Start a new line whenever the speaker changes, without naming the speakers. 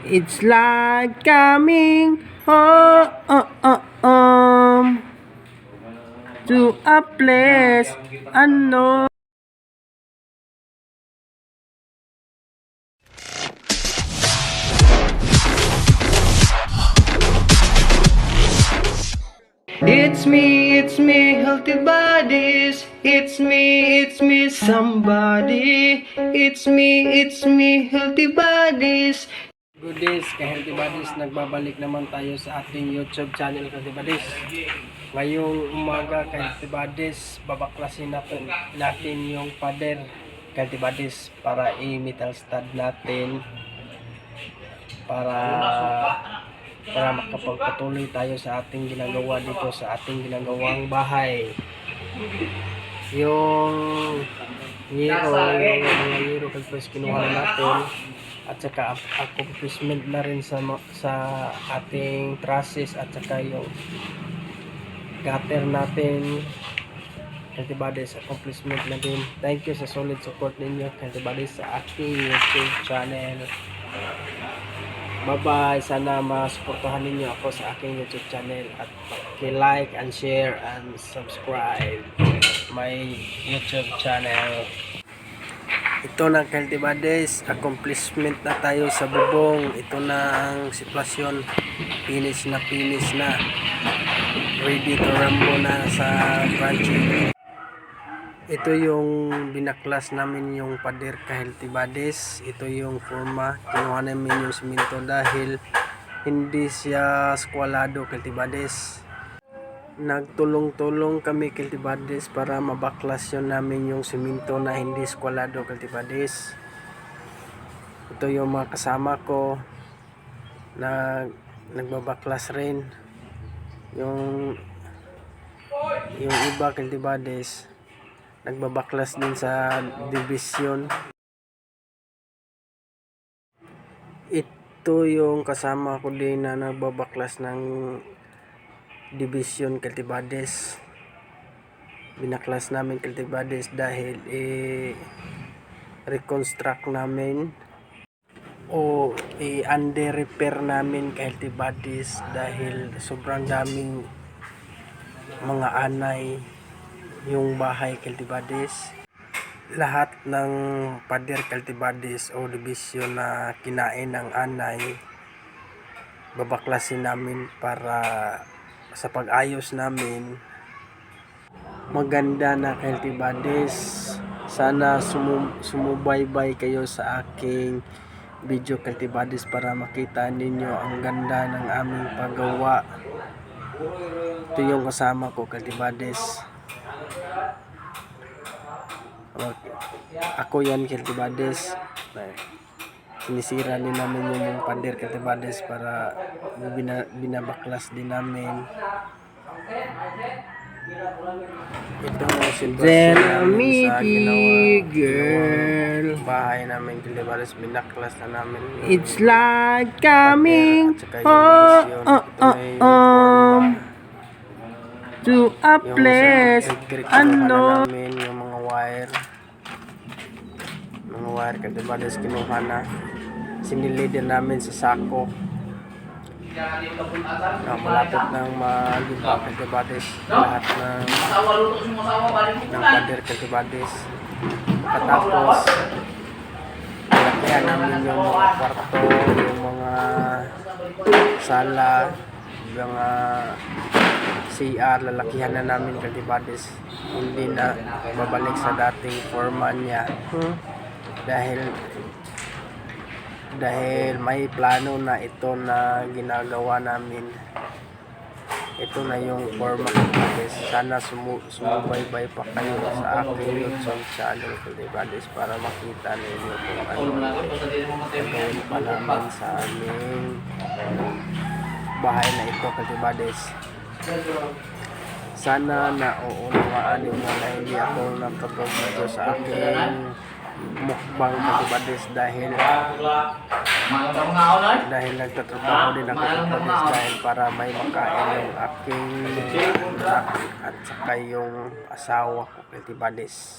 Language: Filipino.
It's like coming home to a place unknown. It's me, healthy bodies. It's me, somebody. It's me, healthy bodies. Good days, ka-healthy bodies. Nagbabalik naman tayo sa ating YouTube channel, healthy bodies. Ngayong umaga, ka-healthy bodies, babaklasin natin yung pader, ka-healthy bodies, para i-metal stud natin, para makapagpatuloy tayo sa ating ginagawa dito sa ating ginagawang bahay. Yung mga yero pagpres kinuha natin, at saka accomplishment na rin sa ating trusses, at saka yung gutter natin, healthy bodies, accomplishment na din. Thank you sa solid support ninyo, healthy bodies, sa aking YouTube channel. Bye bye, sana masuportahan ninyo ako sa aking YouTube channel, at like and share and subscribe my YouTube channel. Ito na, healthy bodies, accomplishment na tayo sa bubong. Ito na ang sitwasyon, finish na, ready to rumble na sa branching. Ito yung binaklas namin yung pader, ka healthy bodies. Ito yung forma, kinuha namin yung simento dahil hindi siya squalado, healthy bodies. Nagtulong-tulong kami, healthy bodies, para mabaklas yun namin yung simento na hindi squalado, healthy bodies. Ito yung mga kasama ko na nagbabaklas rin. Yung iba, healthy bodies, nagbabaklas din sa division. Ito yung kasama ko din na nagbabaklas ng division, healthy bodies. Binaklas namin, healthy bodies, dahil reconstruct namin o under repair namin, healthy bodies, dahil sobrang daming mga anay yung bahay, healthy bodies. Lahat ng pader, healthy bodies, o division na kinain ng anay, babaklasin namin para sa pag-ayos namin maganda na, healthy bodies. Sana sumubaybay kayo sa aking video, healthy bodies, para makita ninyo ang ganda ng aming paggawa. Ito yung kasama ko, healthy bodies. Ako yan, healthy bodies. Sinisira din namin yung pader, healthy bodies, para binabaklas din namin. Ito ang silver namin sa ginawang bahay namin, healthy bodies. Binaklas na namin. It's like coming home to a place unknown. Yung mga wire, healthy bodies, kinuha na, sinili din namin sa sako. Malapit nang mag-impact, healthy bodies, lahat ng pader, healthy bodies. Katapos lalakihan namin yung mga kwarto, yung mga sala, yung CR, lalakihan na namin, healthy bodies. Hindi na babalik sa dating forma niya, dahil may plano na ito na ginagawa namin. Ito na yung forma, guys. Sana sumubaybay pa kayo sa aking YouTube channel, healthy bodies, para makita ninyo kung ano gagawin pa namin sa aming bahay na ito, healthy bodies. Sana nauunawaan ninyo na hindi ako nagtutulong sa aking mukbang, healthy bodies, dahil nagtatrabaho din ako, healthy bodies, dahil para may makain yung aking anak at saka yung asawa ko, healthy bodies.